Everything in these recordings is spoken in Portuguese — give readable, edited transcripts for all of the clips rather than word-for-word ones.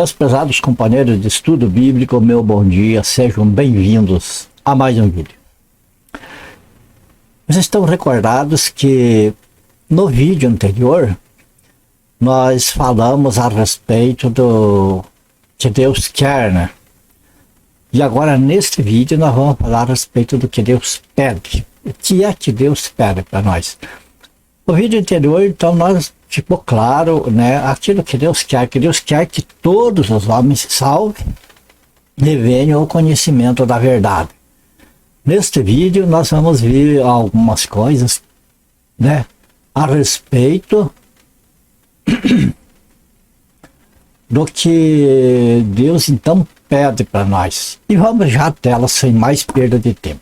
Meus prezados companheiros de estudo bíblico, meu bom dia, sejam bem-vindos a mais um vídeo. Vocês estão recordados que no vídeo anterior nós falamos a respeito do que Deus quer, né? E agora neste vídeo nós vamos falar a respeito do que Deus pede. O que é que Deus pede para nós? No vídeo anterior, então, nós ficou claro, né, aquilo que Deus quer que todos os homens se salvem e venham ao conhecimento da verdade. Neste vídeo nós vamos ver algumas coisas, né, a respeito do que Deus então pede para nós. E vamos já até ela sem mais perda de tempo.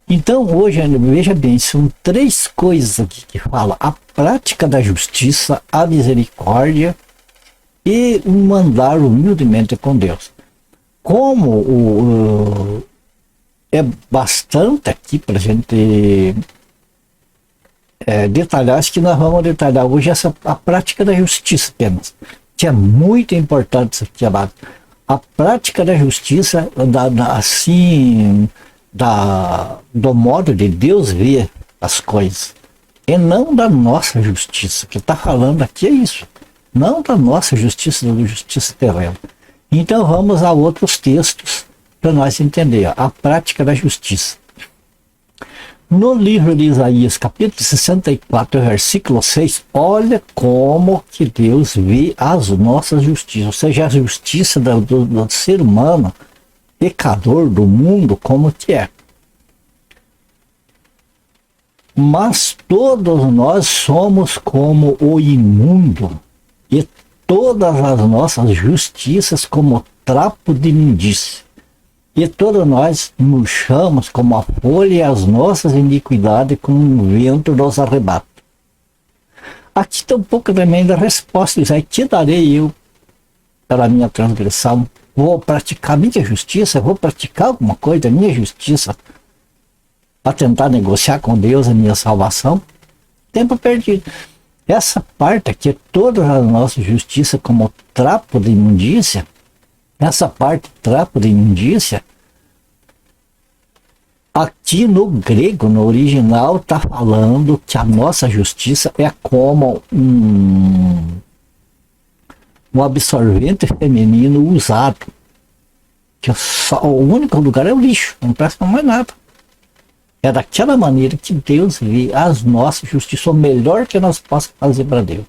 Então hoje, veja bem, são três coisas aqui que fala: a prática da justiça, a misericórdia e o andar humildemente com Deus. Como é bastante aqui para a gente detalhar, acho que nós vamos detalhar hoje a prática da justiça apenas, que é muito importante isso aqui, amado. A prática da justiça, do modo de Deus ver as coisas, e não da nossa justiça. O que está falando aqui é isso, não da nossa justiça, da justiça terrena. Então vamos a outros textos para nós entender a prática da justiça. No livro de Isaías, capítulo 64, versículo 6, olha como que Deus vê as nossas justiças, ou seja, a justiça do ser humano pecador do mundo, como que é. Mas todos nós somos como o imundo, e todas as nossas justiças como trapo de imundície. E todos nós murchamos como a folha, e as nossas iniquidades como um vento nos arrebata. Aqui está um pouco também da resposta: que darei eu pela minha transgressão? Vou praticar minha justiça? Vou praticar alguma coisa da minha justiça para tentar negociar com Deus a minha salvação? Tempo perdido. Essa parte aqui, toda a nossa justiça como trapo de imundícia, essa parte, trapo de imundícia, aqui no grego, no original, está falando que a nossa justiça é como um absorvente feminino usado, que o único lugar é o lixo, não presta mais nada. É daquela maneira que Deus vê as nossas justiças, o melhor que nós possamos fazer para Deus.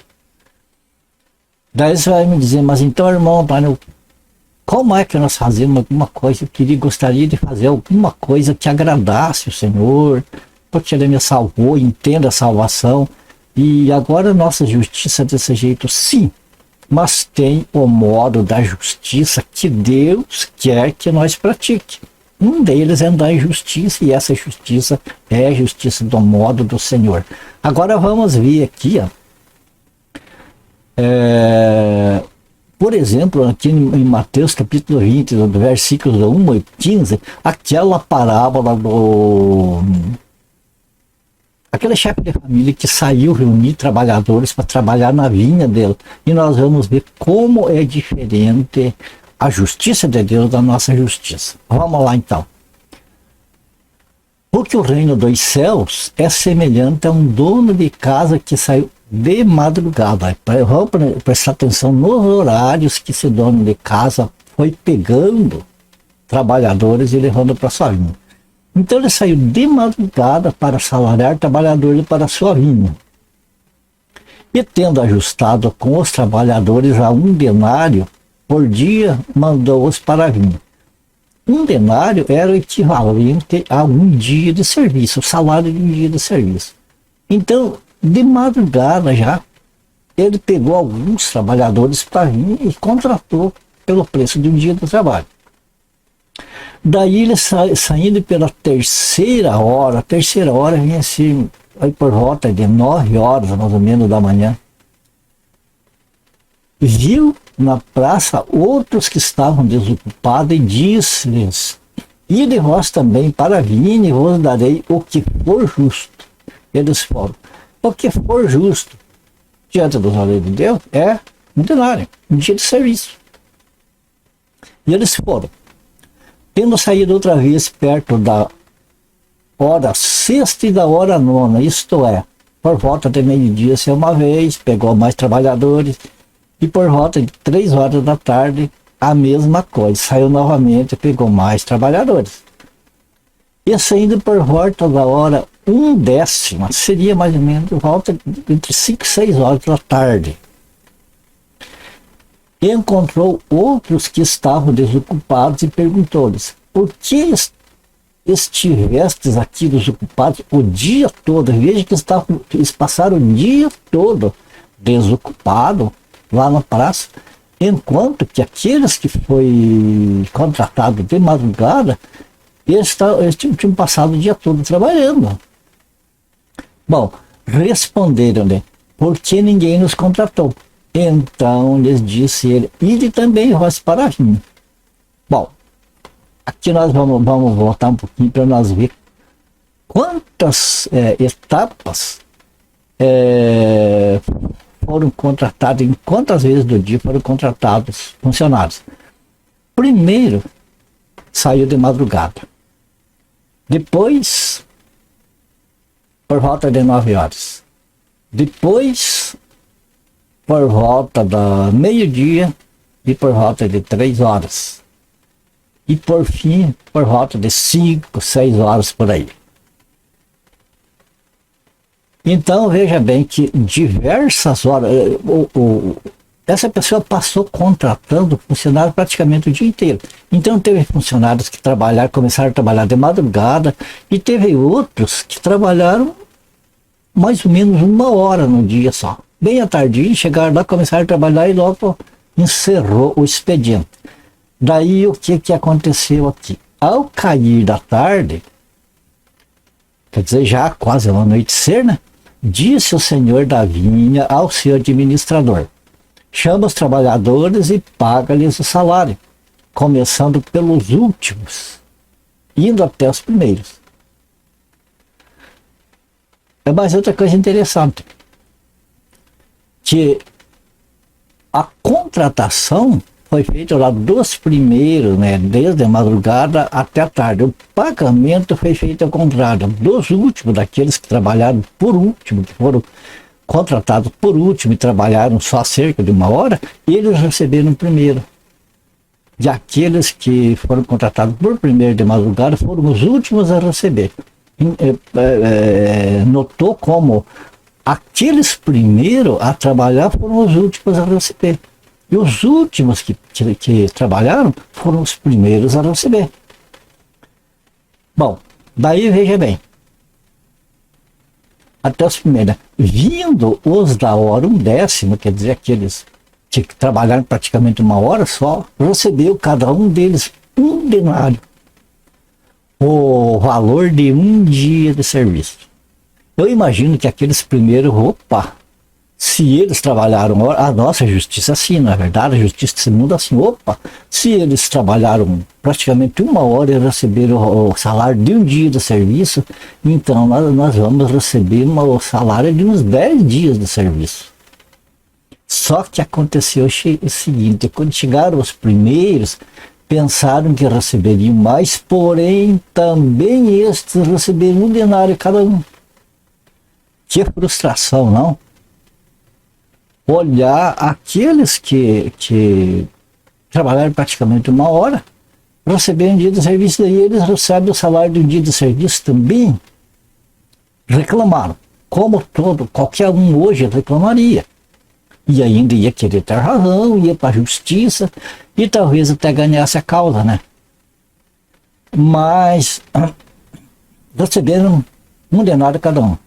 Daí você vai me dizer: mas então, irmão Antônio, como é que nós fazemos alguma coisa? Eu gostaria de fazer alguma coisa que agradasse o Senhor, porque Ele me salvou, entenda a salvação, e agora a nossa justiça é desse jeito. Sim, mas tem o modo da justiça que Deus quer que nós pratique. Um deles é andar em justiça, e essa justiça é a justiça do modo do Senhor. Agora vamos ver aqui, por exemplo, aqui em Mateus capítulo 20, do versículos 1 e 15, aquela parábola aquele chefe de família que saiu reunir trabalhadores para trabalhar na vinha dele. E nós vamos ver como é diferente a justiça de Deus da nossa justiça. Vamos lá então. Porque o reino dos céus é semelhante a um dono de casa que saiu de madrugada. Vamos prestar atenção nos horários que esse dono de casa foi pegando trabalhadores e levando para sua vinha. Então ele saiu de madrugada para salariar trabalhadores para sua vinha. E tendo ajustado com os trabalhadores a 1 denário por dia, mandou-os para a vinha. 1 denário era o equivalente a 1 dia de serviço, o salário de 1 dia de serviço. Então, de madrugada já, ele pegou alguns trabalhadores para a vinha e contratou pelo preço de 1 dia de trabalho. Daí ele saindo pela terceira hora vinha assim, aí por volta de 9 horas mais ou menos da manhã, viu na praça outros que estavam desocupados e disse-lhes: ide vós também para a vinha e vos darei o que for justo. Eles foram. O que for justo diante dos olhos de Deus é um denário, um dia de serviço. E eles foram. Tendo saído outra vez perto da hora sexta e da hora nona, isto é, por volta de meio-dia, uma vez, pegou mais trabalhadores, e por volta de 3 horas da tarde, a mesma coisa, saiu novamente, pegou mais trabalhadores. E saindo por volta da hora 1/10, seria mais ou menos por volta entre 5 e 6 horas da tarde. Encontrou outros que estavam desocupados e perguntou-lhes: por que estivestes aqui desocupados o dia todo? Veja que eles passaram o dia todo desocupados lá na praça, enquanto que aqueles que foi contratados de madrugada, eles tinham passado o dia todo trabalhando. Bom, responderam-lhe: por que ninguém nos contratou? Então lhes disse ele: ide também vós para mim. Bom, aqui nós vamos voltar um pouquinho para nós ver quantas etapas foram contratados, em quantas vezes do dia foram contratados funcionários. Primeiro, saiu de madrugada. Depois, por volta de 9 horas. Depois, por volta da meio-dia e por volta de 3 horas. E por fim, por volta de 5, 6 horas por aí. Então, veja bem que diversas horas, essa pessoa passou contratando funcionários praticamente o dia inteiro. Então, teve funcionários que começaram a trabalhar de madrugada, e teve outros que trabalharam mais ou menos 1 hora no dia só. Bem à tardinha, chegaram lá, começaram a trabalhar e logo encerrou o expediente. Daí, o que aconteceu aqui? Ao cair da tarde, quer dizer, já quase ao anoitecer, né? Disse o senhor da vinha ao seu administrador: chama os trabalhadores e paga-lhes o salário, começando pelos últimos, indo até os primeiros. É mais outra coisa interessante, que a contratação foi feita lá dos primeiros, né, desde a madrugada até a tarde. O pagamento foi feito ao contrário, dos últimos, daqueles que trabalharam por último, que foram contratados por último e trabalharam só cerca de 1 hora, eles receberam primeiro. E aqueles que foram contratados por primeiro de madrugada foram os últimos a receber. Notou como aqueles primeiros a trabalhar foram os últimos a receber. E os últimos que trabalharam foram os primeiros a receber. Bom, daí veja bem. Até os primeiros. Vindo os da hora 1/10, quer dizer, aqueles que trabalharam praticamente 1 hora só, recebeu cada um deles 1 denário. O valor de 1 dia de serviço. Eu imagino que aqueles primeiros, se eles trabalharam, a nossa justiça assim, na verdade, a justiça desse mundo assim, se eles trabalharam praticamente 1 hora e receberam o salário de 1 dia de serviço, então nós vamos receber o salário de uns 10 dias de serviço. Só que aconteceu o seguinte: quando chegaram os primeiros, pensaram que receberiam mais, porém também estes receberam 1 denário cada um. Que frustração, não? Olhar aqueles que trabalharam praticamente 1 hora, receberam 1 dia de serviço, daí eles recebem o salário de 1 dia de serviço também. Reclamaram, como qualquer um hoje reclamaria. E ainda ia querer ter razão, ia para a justiça e talvez até ganhasse a causa, né? Mas receberam 1 denário cada um.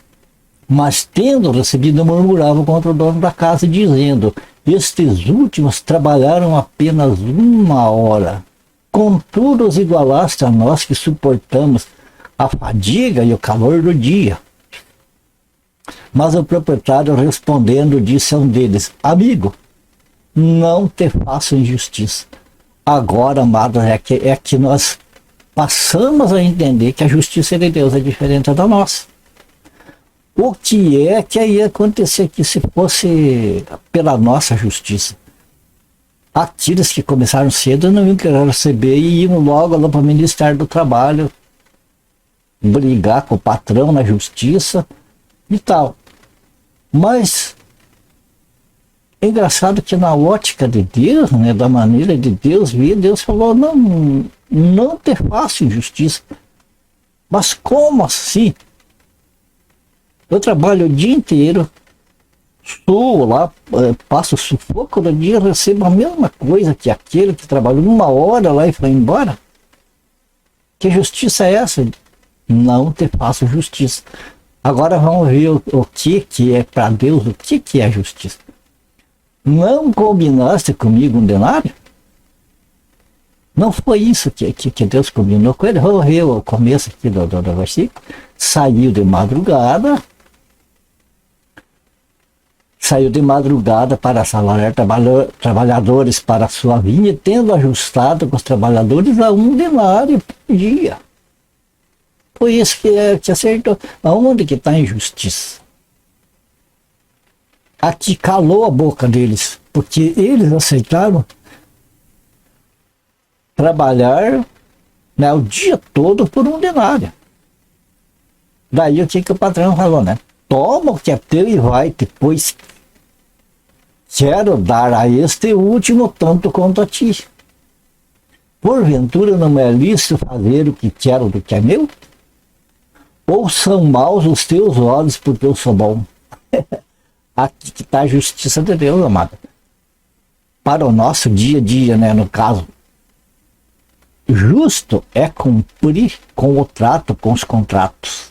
Mas tendo recebido, murmuravam contra o dono da casa, dizendo: estes últimos trabalharam apenas 1 hora. Contudo, os igualaste a nós que suportamos a fadiga e o calor do dia. Mas o proprietário, respondendo, disse a um deles: amigo, não te faço injustiça. Agora, amados, é que nós passamos a entender que a justiça de Deus é diferente da nossa. O que é que ia acontecer aqui se fosse pela nossa justiça? Aqueles que começaram cedo não iam querer receber e iam logo lá para o Ministério do Trabalho brigar com o patrão na justiça e tal. Mas é engraçado que na ótica de Deus, né, da maneira de Deus ver, Deus falou, não te faço injustiça. Mas como assim? Eu trabalho o dia inteiro, suo lá, passo sufoco no dia, recebo a mesma coisa que aquele que trabalhou 1 hora lá e foi embora. Que justiça é essa? Não te faço justiça. Agora vamos ver o que é para Deus, o que é justiça. Não combinaste comigo um denário? Não foi isso que Deus combinou com ele. Vamos ver o começo aqui do versículo. Saiu de madrugada para salariar trabalhadores para a sua vinha, tendo ajustado com os trabalhadores a 1 denário por dia. Foi isso que acertou. Aonde que está a injustiça? Aqui calou a boca deles, porque eles aceitaram trabalhar, né, o dia todo por 1 denário. Daí o que o patrão falou, né? Toma o que é teu e vai-te, pois quero dar a este último tanto quanto a ti. Porventura não é lícito fazer o que quero do que é meu? Ou são maus os teus olhos porque eu sou bom? Aqui que está a justiça de Deus, amado. Para o nosso dia a dia, né, no caso. Justo é cumprir com o trato, com os contratos.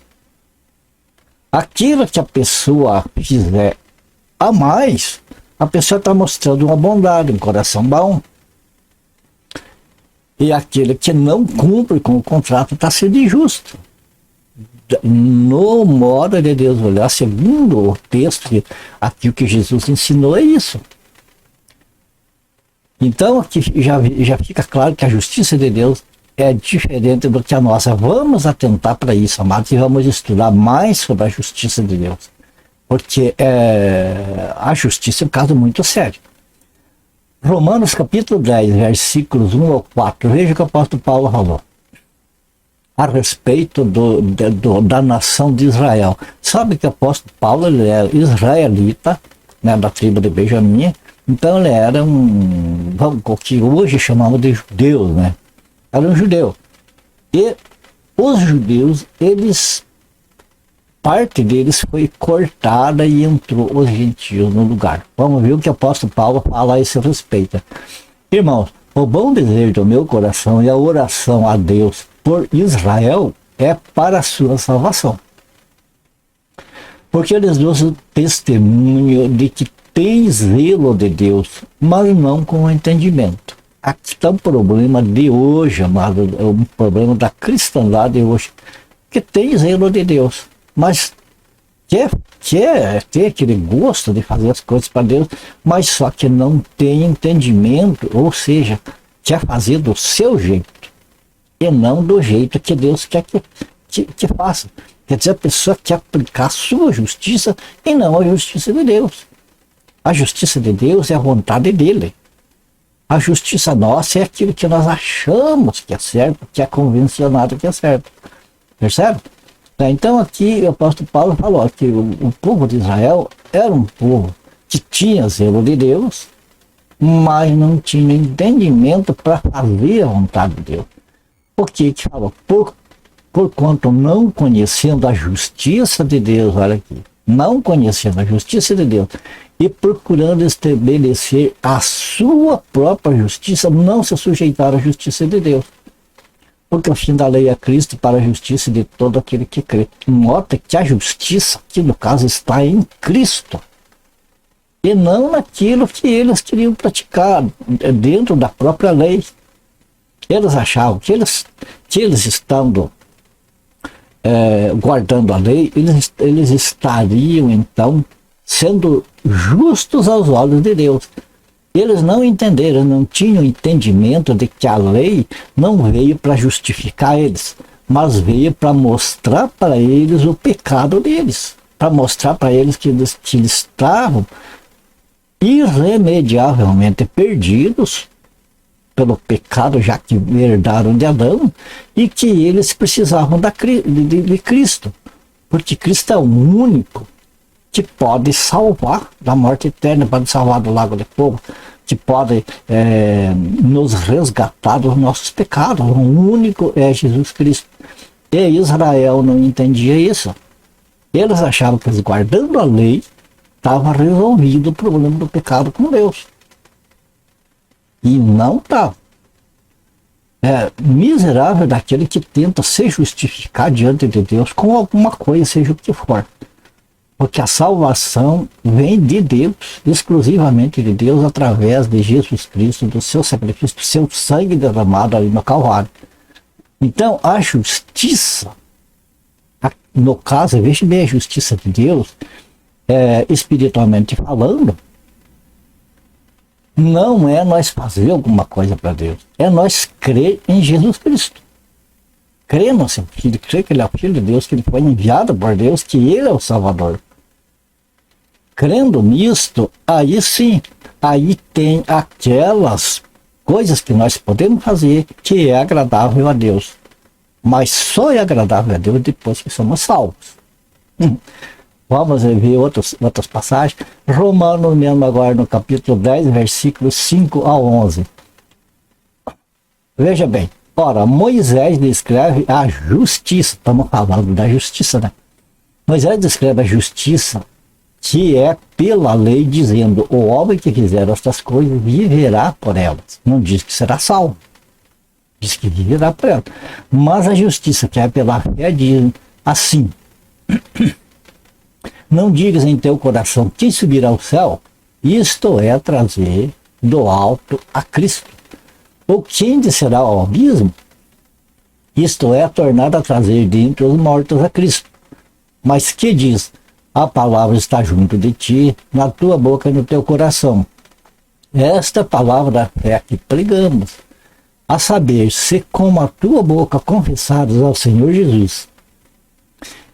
Aquilo que a pessoa fizer a mais, a pessoa está mostrando uma bondade, um coração bom. E aquele que não cumpre com o contrato está sendo injusto. No modo de Deus olhar, segundo o texto, aqui o que Jesus ensinou é isso. Então aqui já fica claro que a justiça de Deus é diferente do que a nossa. Vamos atentar para isso, amados, e vamos estudar mais sobre a justiça de Deus. Porque a justiça é um caso muito sério. Romanos capítulo 10, versículos 1 ao 4. Veja o que o apóstolo Paulo falou a respeito da nação de Israel. Sabe que o apóstolo Paulo, ele era israelita, né, da tribo de Benjamim. Então ele era o que hoje chamamos de judeus, né? Era um judeu. E os judeus, parte deles foi cortada e entrou os gentios no lugar. Vamos ver o que o apóstolo Paulo fala a esse respeito. Irmãos, o bom desejo do meu coração e a oração a Deus por Israel é para a sua salvação. Porque eles dão o testemunho de que tem zelo de Deus, mas não com entendimento. Aqui está o problema de hoje, amado, é um problema da cristandade hoje, que tem zelo de Deus, mas quer ter aquele gosto de fazer as coisas para Deus, mas só que não tem entendimento, ou seja, quer fazer do seu jeito, e não do jeito que Deus quer que faça. Quer dizer, a pessoa quer aplicar a sua justiça e não a justiça de Deus. A justiça de Deus é a vontade dele. A justiça nossa é aquilo que nós achamos que é certo, que é convencionado que é certo. Percebe? Então aqui o apóstolo Paulo falou que o povo de Israel era um povo que tinha zelo de Deus, mas não tinha entendimento para fazer a vontade de Deus. Por que que falou? Porquanto não conhecendo a justiça de Deus, olha aqui, não conhecendo a justiça de Deus e procurando estabelecer a sua própria justiça, não se sujeitaram à justiça de Deus. Porque o fim da lei é Cristo para a justiça de todo aquele que crê. Nota que a justiça, que no caso está em Cristo, e não naquilo que eles queriam praticar dentro da própria lei. Eles achavam que eles estando guardando a lei, eles estariam então sendo justos aos olhos de Deus. Eles não entenderam, não tinham entendimento de que a lei não veio para justificar eles, mas veio para mostrar para eles o pecado deles. para mostrar para eles que eles estavam irremediavelmente perdidos pelo pecado, já que herdaram de Adão, e que eles precisavam de Cristo, porque Cristo é o único que pode salvar da morte eterna, pode salvar do lago de fogo, que pode nos resgatar dos nossos pecados. O único é Jesus Cristo. E Israel não entendia isso. Eles achavam que, guardando a lei, estava resolvido o problema do pecado com Deus. E não estava. Miserável daquele que tenta se justificar diante de Deus com alguma coisa, seja o que for. Porque a salvação vem de Deus, exclusivamente de Deus, através de Jesus Cristo, do seu sacrifício, do seu sangue derramado ali no Calvário. Então, a justiça, no caso, veja bem, a justiça de Deus, espiritualmente falando, não é nós fazer alguma coisa para Deus, é nós crer em Jesus Cristo. Crer no seu Filho, crer que Ele é o Filho de Deus, que Ele foi enviado por Deus, que Ele é o Salvador. Crendo nisto, aí sim, aí tem aquelas coisas que nós podemos fazer que é agradável a Deus. Mas só é agradável a Deus depois que somos salvos. Vamos ver outras passagens. Romanos mesmo agora no capítulo 10, versículos 5 a 11. Veja bem. Ora, Moisés descreve a justiça. Estamos falando da justiça, né? Moisés descreve a justiça que é pela lei, dizendo: o homem que fizer estas coisas viverá por elas. Não diz que será salvo. Diz que viverá por elas. Mas a justiça que é pela fé diz assim: não digas em teu coração quem subirá ao céu, isto é trazer do alto a Cristo. Ou quem descerá ao abismo, isto é tornar a trazer dentre os mortos a Cristo. Mas que diz: a palavra está junto de ti, na tua boca e no teu coração. Esta palavra da fé que pregamos, a saber, se com a tua boca confessares ao Senhor Jesus,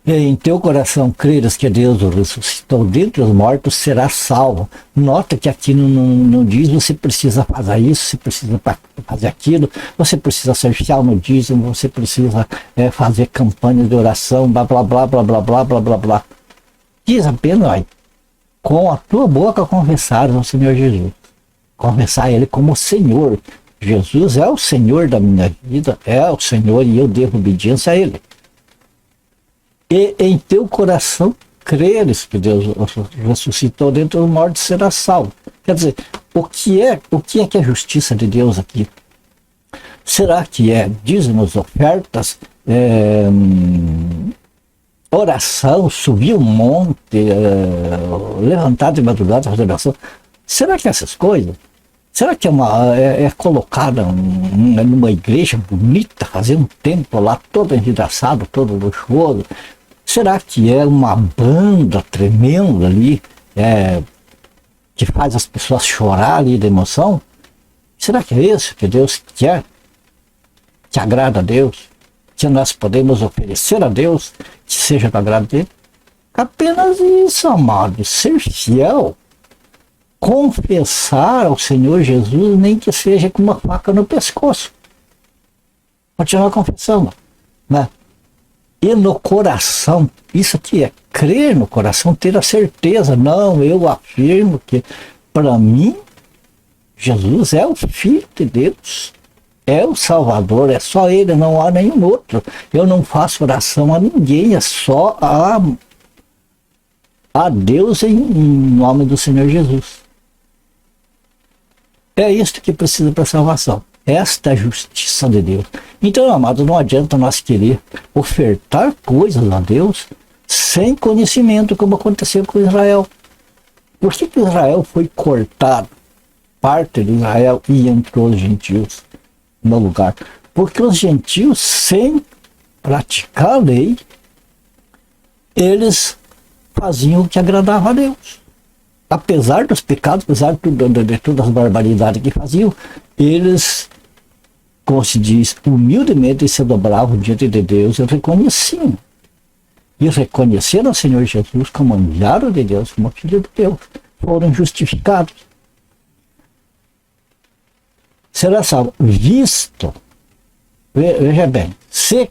e em teu coração creres que Deus o ressuscitou dentre os mortos, será salvo. Nota que aqui não diz você precisa fazer isso, você precisa fazer aquilo, você precisa ser fiel no dízimo, você precisa fazer campanhas de oração, blá blá blá blá blá blá blá blá blá. Diz apenas, com a tua boca confessares ao Senhor Jesus. Confessar Ele como Senhor. Jesus é o Senhor da minha vida, é o Senhor, e eu devo obediência a Ele. E em teu coração creres que Deus ressuscitou dentre os mortos, será salvo. Quer dizer, o que é que é a justiça de Deus aqui? Será que é dízimos, ofertas, oração, subir um monte, levantar de madrugada, fazer oração? Será que essas coisas? Será que é colocada numa igreja bonita, fazer um templo lá todo envidraçado, todo luxuoso? Será que é uma banda tremenda ali, que faz as pessoas chorar ali de emoção? Será que é isso que Deus quer? Que agrada a Deus? Que nós podemos oferecer a Deus, que seja do agrado dele? Apenas isso, amado, ser fiel. Confessar ao Senhor Jesus, nem que seja com uma faca no pescoço. Continuar confessando, né? E no coração, isso aqui é crer no coração, ter a certeza. Não, eu afirmo que para mim Jesus é o Filho de Deus, é o Salvador, é só Ele, não há nenhum outro. Eu não faço oração a ninguém, é só a Deus em nome do Senhor Jesus. É isto que precisa para a salvação. Esta é a justiça de Deus. Então, amado, não adianta nós querer ofertar coisas a Deus sem conhecimento, como aconteceu com Israel. Por que Israel foi cortado? Parte de Israel e entrou os gentios no lugar. Porque os gentios, sem praticar a lei, eles faziam o que agradava a Deus. Apesar dos pecados, apesar de todas as barbaridades que faziam, eles, como se diz, humildemente se dobravam diante de Deus e reconheciam e reconheceram o Senhor Jesus como enviado de Deus, como Filho de Deus, foram justificados. Será salvo, visto, veja bem, se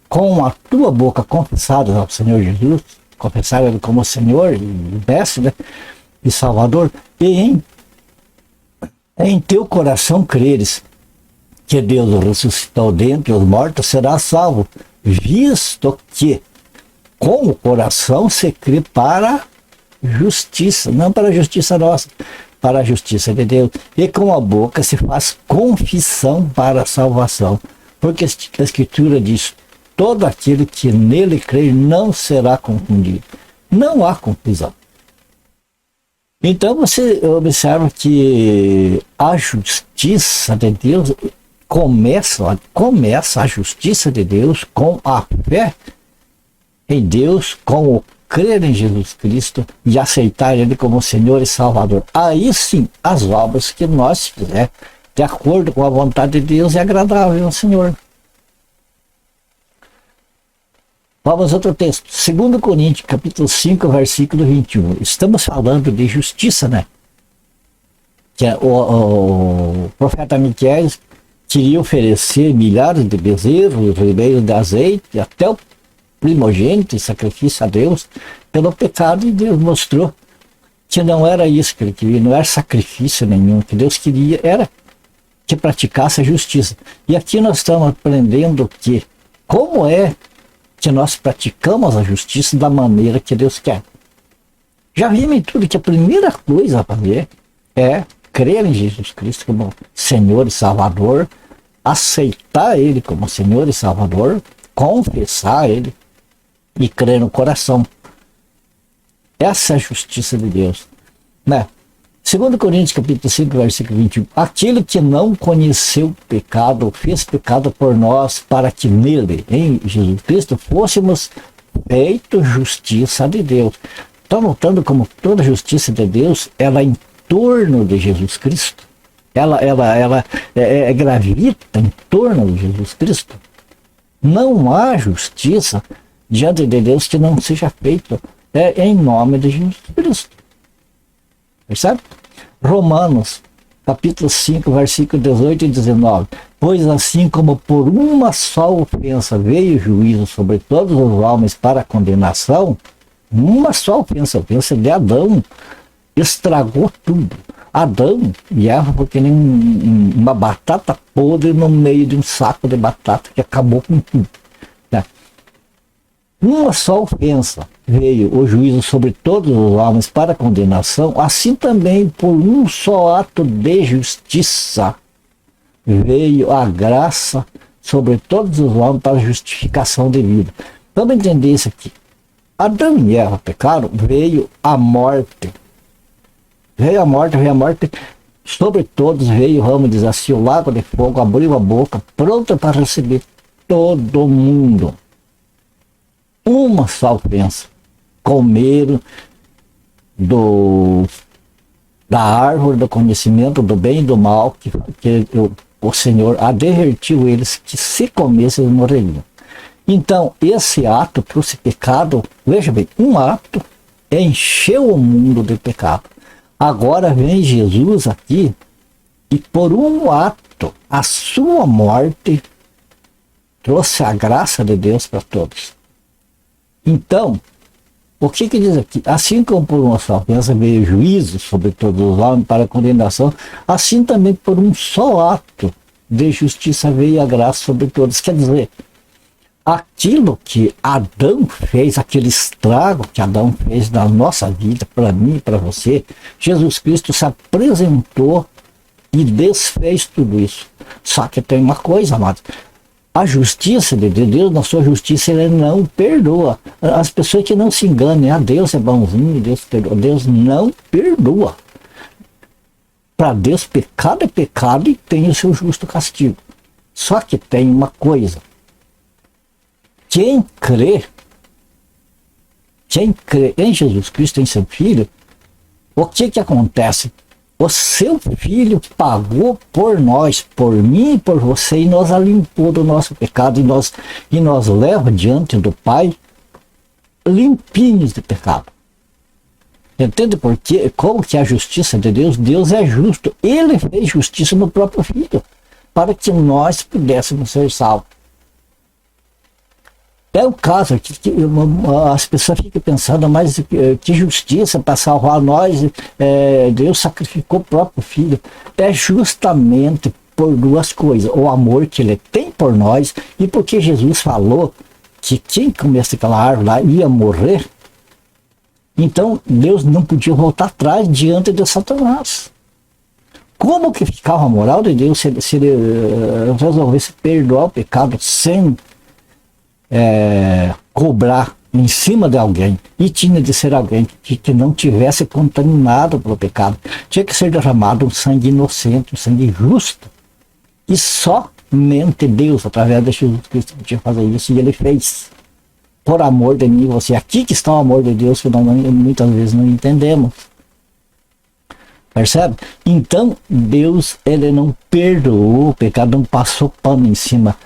com a tua boca confessares ao Senhor Jesus, confessar Ele como Senhor e Mestre, né, e Salvador, e em teu coração creres que Deus o ressuscitou dentre os mortos, será salvo, visto que com o coração se crê para justiça, não para a justiça nossa, para a justiça de Deus, e com a boca se faz confissão para a salvação, porque a Escritura diz, todo aquele que nele crê não será confundido. Não há confusão. Então você observa que a justiça de Deus começa a justiça de Deus com a fé em Deus, com o crer em Jesus Cristo e aceitar Ele como Senhor e Salvador. Aí sim, as obras que nós fizermos, de acordo com a vontade de Deus, é agradável ao Senhor. Vamos a outro texto, 2 Coríntios, capítulo 5, versículo 21. Estamos falando de justiça, né? Que o profeta Miqueias queria oferecer milhares de bezerros, ribeiros de azeite, até o primogênito, sacrifício a Deus, pelo pecado, e Deus mostrou que não era isso que ele queria, não era sacrifício nenhum, que Deus queria era que praticasse a justiça. E aqui nós estamos aprendendo que, como é que nós praticamos a justiça da maneira que Deus quer. Já vimos em tudo que a primeira coisa a fazer é crer em Jesus Cristo como Senhor e Salvador, aceitar Ele como Senhor e Salvador, confessar Ele e crer no coração. Essa é a justiça de Deus, né? 2 Coríntios capítulo 5, versículo 21. Aquele que não conheceu o pecado, fez pecado por nós, para que nele, em Jesus Cristo, fôssemos feitos justiça de Deus. Está notando como toda a justiça de Deus, ela é em torno de Jesus Cristo? Ela gravita em torno de Jesus Cristo? Não há justiça diante de Deus que não seja feita em nome de Jesus Cristo. Percebe? Romanos, capítulo 5, versículo 18 e 19. Pois assim como por uma só ofensa veio o juízo sobre todos os homens para a condenação, uma só ofensa, a ofensa de Adão, estragou tudo. Adão e Eva foi que nem uma batata podre no meio de um saco de batata que acabou com tudo. Uma só ofensa veio o juízo sobre todos os homens para condenação, assim também por um só ato de justiça veio a graça sobre todos os homens para justificação de vida. Vamos entender isso aqui. Adão e Eva pecaram, veio a morte. Veio a morte, sobre todos veio, vamos dizer assim, o lago de fogo, abriu a boca, pronta para receber todo mundo. Uma só ofensa. Comeram da árvore do conhecimento do bem e do mal, que o Senhor advertiu eles que se comessem eles morreriam. Então, esse ato trouxe pecado, veja bem, um ato encheu o mundo de pecado. Agora vem Jesus aqui e por um ato, a sua morte trouxe a graça de Deus para todos. Então, o que diz aqui? Assim como por uma só ofensa veio juízo sobre todos os homens para condenação, assim também por um só ato de justiça veio a graça sobre todos. Quer dizer, aquilo que Adão fez, aquele estrago que Adão fez na nossa vida, para mim e para você, Jesus Cristo se apresentou e desfez tudo isso. Só que tem uma coisa, amados. A justiça de Deus, na sua justiça, Ele não perdoa. As pessoas que não se enganem, Deus é bonzinho, Deus perdoa. Deus não perdoa. Para Deus, pecado é pecado e tem o seu justo castigo. Só que tem uma coisa. Quem crê em Jesus Cristo, em seu Filho, o que acontece? o seu filho pagou por nós, por mim e por você, e nos limpou do nosso pecado, e nós leva diante do Pai limpinhos de pecado. Entende por quê? Como que é a justiça de Deus? Deus é justo. Ele fez justiça no próprio Filho, para que nós pudéssemos ser salvos. É o caso que as pessoas ficam pensando, mas que justiça para salvar nós, Deus sacrificou o próprio Filho. É justamente por duas coisas: o amor que Ele tem por nós, e porque Jesus falou que quem comesse aquela árvore lá ia morrer. Então Deus não podia voltar atrás diante de Satanás. Como que ficava a moral de Deus se Ele resolvesse perdoar o pecado sem cobrar em cima de alguém? E tinha de ser alguém que não tivesse contaminado pelo pecado. Tinha que ser derramado um sangue inocente, um sangue justo. E somente Deus, através de Jesus Cristo, podia fazer isso, e Ele fez. Por amor de mim e você. Aqui que está o amor de Deus, que nós muitas vezes não entendemos. Percebe? Então, Deus, Ele não perdoou o pecado, não passou pano em cima.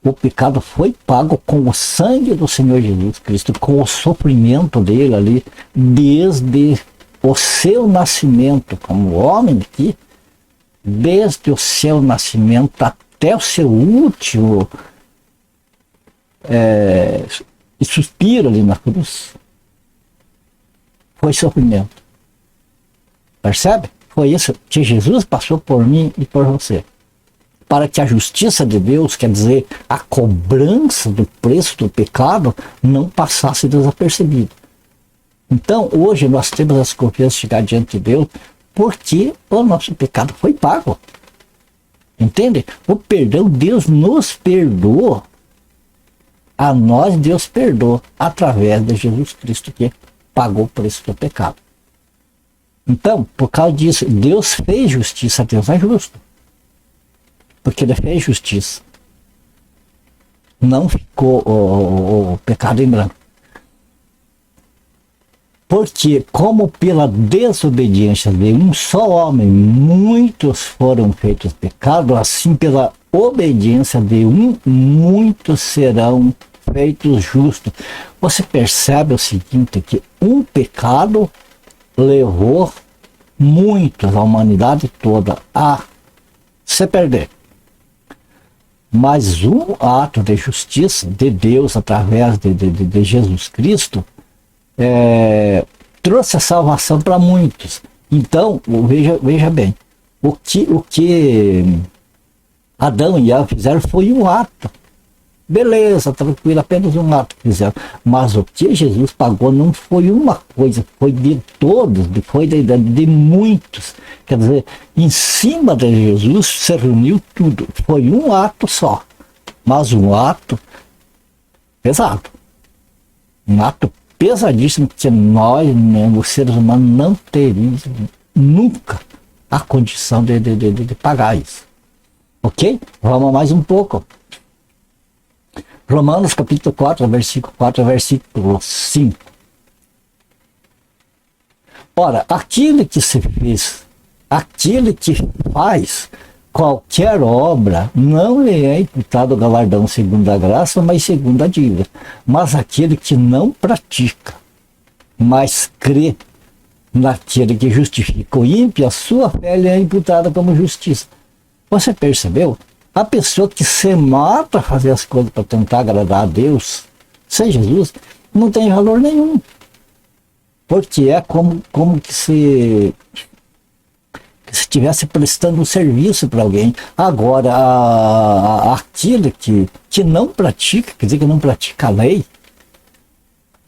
O pecado foi pago com o sangue do Senhor Jesus Cristo, com o sofrimento dele ali, desde o seu nascimento como homem aqui, desde o seu nascimento até o seu último suspiro ali na cruz. Foi sofrimento. Percebe? Foi isso que Jesus passou por mim e por você. Para que a justiça de Deus, quer dizer, a cobrança do preço do pecado, não passasse desapercebido. Então, hoje nós temos as confianças de chegar diante de Deus, porque o nosso pecado foi pago. Entende? O perdão, Deus nos perdoou. A nós Deus perdoou através de Jesus Cristo, que pagou o preço do pecado. Então, por causa disso, Deus fez justiça. Deus é justo, porque Ele fez justiça. Não ficou o pecado em branco. Porque como pela desobediência de um só homem muitos foram feitos pecados, assim pela obediência de um, muitos serão feitos justos. Você percebe o seguinte, que um pecado levou muitos, a humanidade toda, a se perder. Mas um ato de justiça de Deus através de Jesus Cristo trouxe a salvação para muitos. Então, veja bem, o que Adão e Eva fizeram foi um ato. Beleza, tranquilo, apenas um ato que fizeram. Mas o que Jesus pagou não foi uma coisa, foi de todos, foi de muitos. Quer dizer, em cima de Jesus se reuniu tudo. Foi um ato só, mas um ato pesado. Um ato pesadíssimo que nós, os seres humanos, não teríamos nunca a condição de pagar isso. Ok? Vamos mais um pouco. Romanos capítulo 4, versículo 4, versículo 5. Ora, aquele que se fez, aquele que faz qualquer obra, não lhe é imputado o galardão segundo a graça, mas segundo a dívida. Mas aquele que não pratica, mas crê naquele que justifica o ímpio, a sua fé lhe é imputada como justiça. Você percebeu? A pessoa que se mata a fazer as coisas para tentar agradar a Deus, sem Jesus, não tem valor nenhum. Porque é como que se estivesse prestando um serviço para alguém. Agora, aquele que não pratica, quer dizer que não pratica a lei,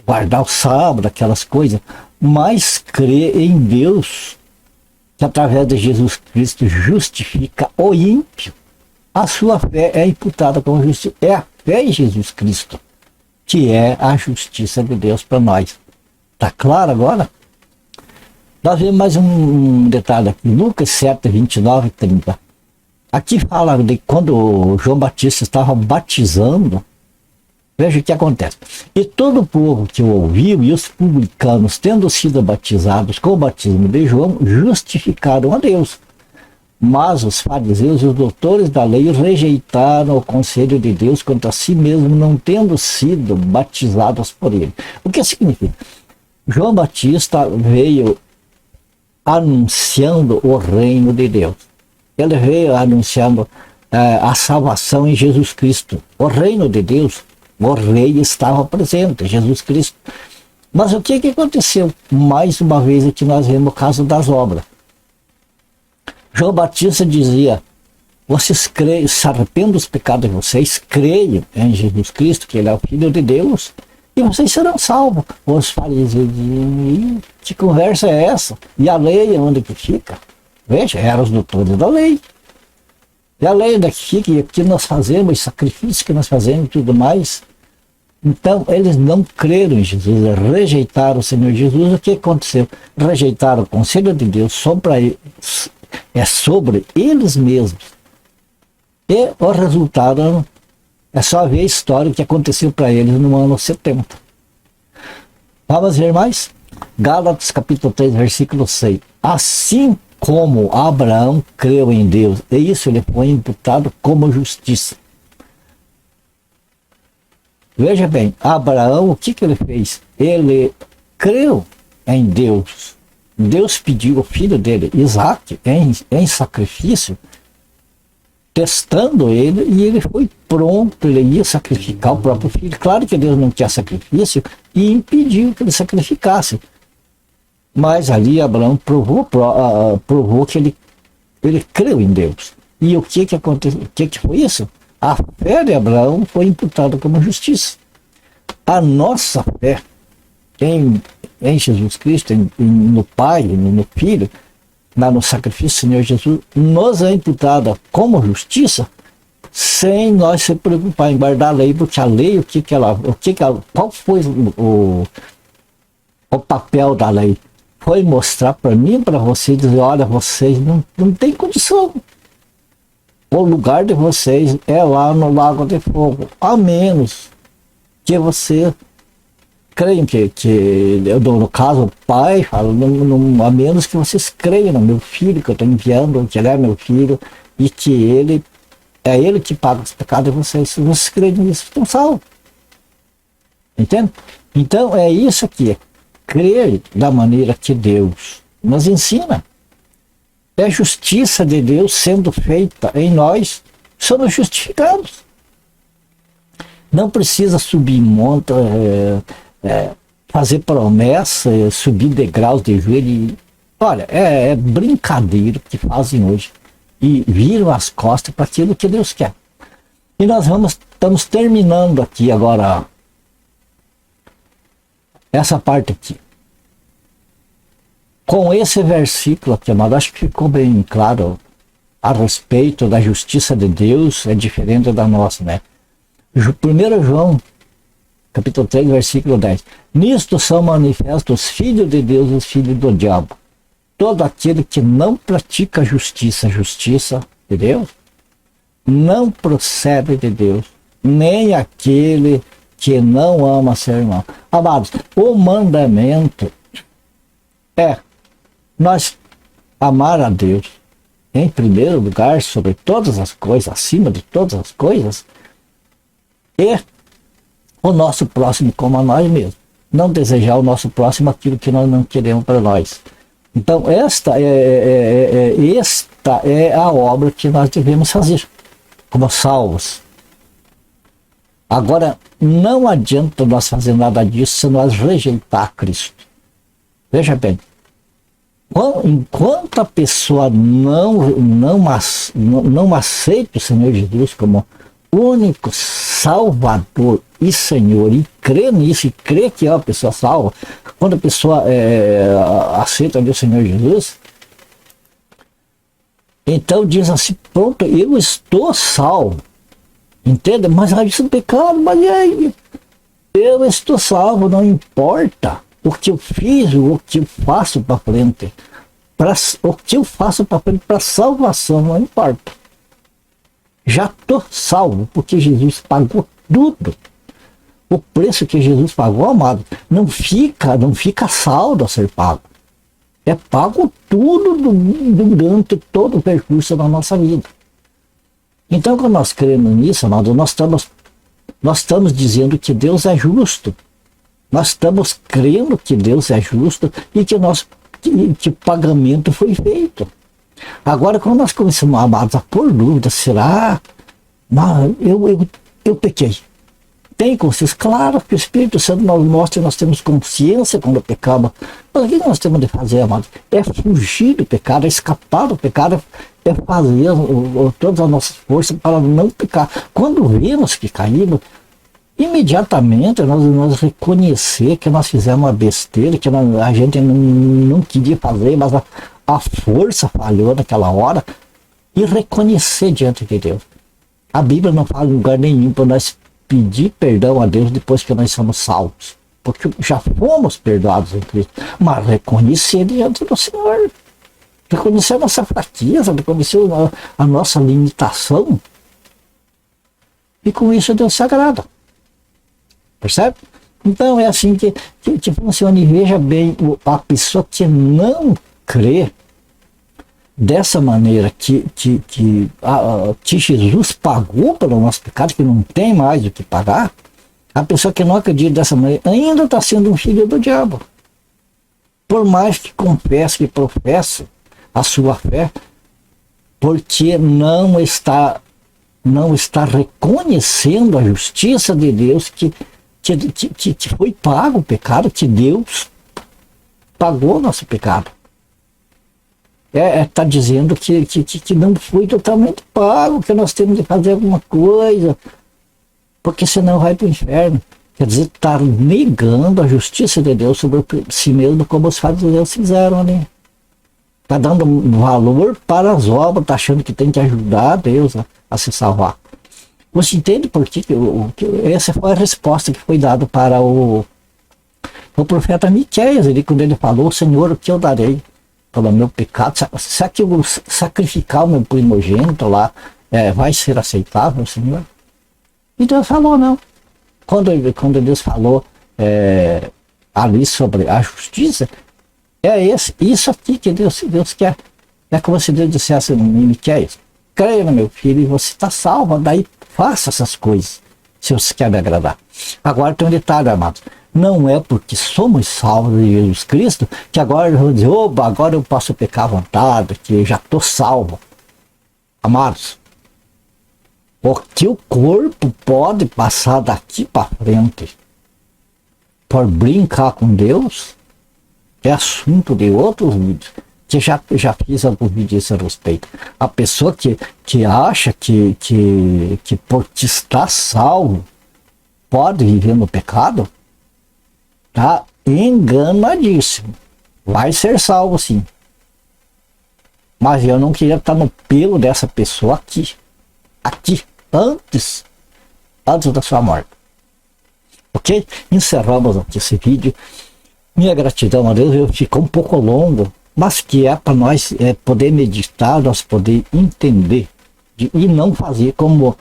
guardar o sábado, aquelas coisas, mas crê em Deus, que através de Jesus Cristo justifica o ímpio, a sua fé é imputada como justiça. É a fé em Jesus Cristo que é a justiça de Deus para nós. Está claro agora? Nós vemos mais um detalhe aqui, Lucas 7, 29 e 30. Aqui fala de quando João Batista estava batizando Veja o que acontece. E todo o povo que o ouviu e os publicanos, tendo sido batizados com o batismo de João, justificaram a Deus. Mas os fariseus e os doutores da lei rejeitaram o conselho de Deus contra si mesmo, não tendo sido batizados por ele. O que significa? João Batista veio anunciando o reino de Deus. Ele veio anunciando a salvação em Jesus Cristo. O reino de Deus, o rei estava presente, Jesus Cristo. Mas o que aconteceu? Mais uma vez aqui nós vemos o caso das obras. João Batista dizia: vocês creem, se arrependam dos pecados de vocês, creiam em Jesus Cristo, que ele é o Filho de Deus, e vocês serão salvos. Os fariseus diziam: que conversa é essa? E a lei onde que fica? Veja, eram os doutores da lei. E a lei onde que fica, e o que nós fazemos, os sacrifícios que nós fazemos e tudo mais. Então, eles não creram em Jesus, rejeitaram o Senhor Jesus. O que aconteceu? Rejeitaram o conselho de Deus sobre eles mesmos. E o resultado é só ver a história que aconteceu para eles no ano 70. Vamos ver mais? Gálatas capítulo 3, versículo 6. Assim como Abraão creu em Deus, e isso lhe foi imputado como justiça. Veja bem, Abraão, o que ele fez? Ele creu em Deus. Deus pediu o filho dele, Isaac, em sacrifício, testando ele, e ele foi pronto, ele ia sacrificar o próprio filho. Claro que Deus não quer sacrifício e impediu que ele sacrificasse. Mas ali Abraão provou que ele creu em Deus. E o que aconteceu? O que foi isso? A fé de Abraão foi imputada como justiça. A nossa fé em Jesus Cristo, no Pai, no Filho, no sacrifício do Senhor Jesus, nos é imputada como justiça, sem nós se preocupar em guardar a lei, porque a lei, qual foi o papel da lei? Foi mostrar para mim, para vocês, dizer: olha, vocês não têm condição. O lugar de vocês é lá no lago de fogo, a menos que você creem que no caso o pai fala, a menos que vocês creiam no meu filho que eu estou enviando, que ele é meu filho e que ele que paga os pecados de vocês. Se vocês creem nisso, estão salvos. Entende? Então é isso aqui, crer da maneira que Deus nos ensina. É a justiça de Deus sendo feita em nós, somos justificados. Não precisa subir monte, fazer promessa, subir degraus de joelho. Olha, é brincadeira que fazem hoje. E viram as costas para aquilo que Deus quer. E nós estamos terminando aqui agora essa parte aqui. Com esse versículo aqui, amado, acho que ficou bem claro a respeito da justiça de Deus, é diferente da nossa, né? 1 João, capítulo 3, versículo 10. Nisto são manifestos os filhos de Deus e os filhos do diabo. Todo aquele que não pratica a justiça de Deus, não procede de Deus, nem aquele que não ama seu irmão. Amados, o mandamento é nós amar a Deus em primeiro lugar, sobre todas as coisas, acima de todas as coisas, e o nosso próximo como a nós mesmos. Não desejar o nosso próximo aquilo que nós não queremos para nós. Então esta é a obra que nós devemos fazer como salvos. Agora, não adianta nós fazer nada disso se nós rejeitar Cristo. Veja bem, enquanto a pessoa não aceita o Senhor Jesus como único Salvador e Senhor, e crê nisso, e crê que é uma pessoa salva, quando a pessoa aceita o Senhor Jesus, então diz assim: pronto, eu estou salvo. Entende? Mas isso é pecado, mas e aí? Eu estou salvo, não importa o que eu fiz, o que eu faço para frente. O que eu faço para frente para salvação, não importa. Já estou salvo, porque Jesus pagou tudo. O preço que Jesus pagou, amado, não fica saldo a ser pago. É pago tudo durante todo o percurso da nossa vida. Então, quando nós cremos nisso, amado, nós estamos dizendo que Deus é justo. Nós estamos crendo que Deus é justo e que o pagamento foi feito. Agora, quando nós começamos, amados, a pôr dúvida, será? Eu pequei. Tem consciência? Claro que o Espírito Santo nos mostra que nós temos consciência quando pecamos. Mas o que nós temos de fazer, amados? É fugir do pecado, é escapar do pecado, é fazer todas as nossas forças para não pecar. Quando vemos que caímos, imediatamente nós reconhecer que nós fizemos uma besteira, que a gente não queria fazer, mas a força falhou naquela hora, e reconhecer diante de Deus. A Bíblia não fala em lugar nenhum para nós pedir perdão a Deus depois que nós somos salvos, porque já fomos perdoados em Cristo, mas reconhecer diante do Senhor, reconhecer a nossa fraqueza, reconhecer a nossa limitação, e com isso Deus se agrada. Percebe? Então é assim que funciona. E veja bem, a pessoa que não crê dessa maneira que Jesus pagou pelo nosso pecado, que não tem mais o que pagar, a pessoa que não acredita dessa maneira ainda está sendo um filho do diabo. Por mais que confesse, que professe a sua fé, porque não está reconhecendo a justiça de Deus, que foi pago o pecado, que Deus pagou o nosso pecado. Está dizendo que não foi totalmente pago, que nós temos de fazer alguma coisa, porque senão vai para o inferno. Quer dizer, está negando a justiça de Deus sobre si mesmo, como os fariseus fizeram ali. Está dando valor para as obras, está achando que tem que ajudar Deus a se salvar. Você entende por que essa foi a resposta que foi dada para o profeta Miqueias, quando ele falou: Senhor, o que eu darei pelo meu pecado? Será que eu sacrificar o meu primogênito lá vai ser aceitável, Senhor? E Deus falou não. Quando Deus falou ali sobre a justiça, isso aqui que Deus quer. É como se Deus dissesse em Miqueias: creia no meu filho e você está salvo, daí faça essas coisas, se você quer me agradar. Agora tem um detalhe, amados. Não é porque somos salvos de Jesus Cristo que agora eu vou dizer: oba, agora eu posso pecar à vontade, que eu já estou salvo. Amados, o que o corpo pode passar daqui para frente por brincar com Deus é assunto de outros vídeos, que já fiz alguns vídeos a respeito. A pessoa que acha que por estar salvo pode viver no pecado, tá enganadíssimo. Vai ser salvo sim, mas eu não queria estar no pelo dessa pessoa aqui, antes da sua morte. Ok? Encerramos aqui esse vídeo. Minha gratidão a Deus. Ficou um pouco longo, mas que é para nós poder meditar, nós poder entender e não fazer como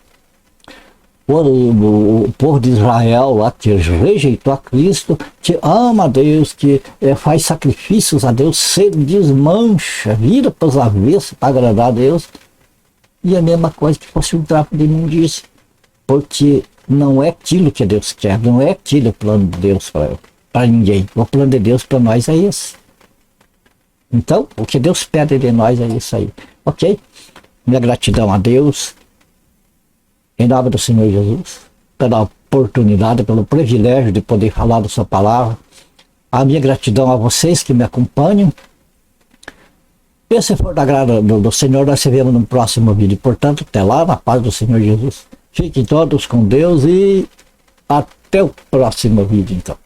o povo de Israel lá, que rejeitou a Cristo, que ama a Deus, que faz sacrifícios a Deus, se desmancha, vira para os avessos para agradar a Deus, e a mesma coisa que fosse um trapo de imundícia, porque não é aquilo que Deus quer, não é aquilo o plano de Deus para ninguém. O plano de Deus para nós é esse. Então, o que Deus pede de nós é isso aí. Ok? Minha gratidão a Deus, em nome do Senhor Jesus, pela oportunidade, pelo privilégio de poder falar da sua palavra. A minha gratidão a vocês que me acompanham. E se for da graça do Senhor, nós se vemos no próximo vídeo. Portanto, até lá, na paz do Senhor Jesus. Fiquem todos com Deus e até o próximo vídeo, então.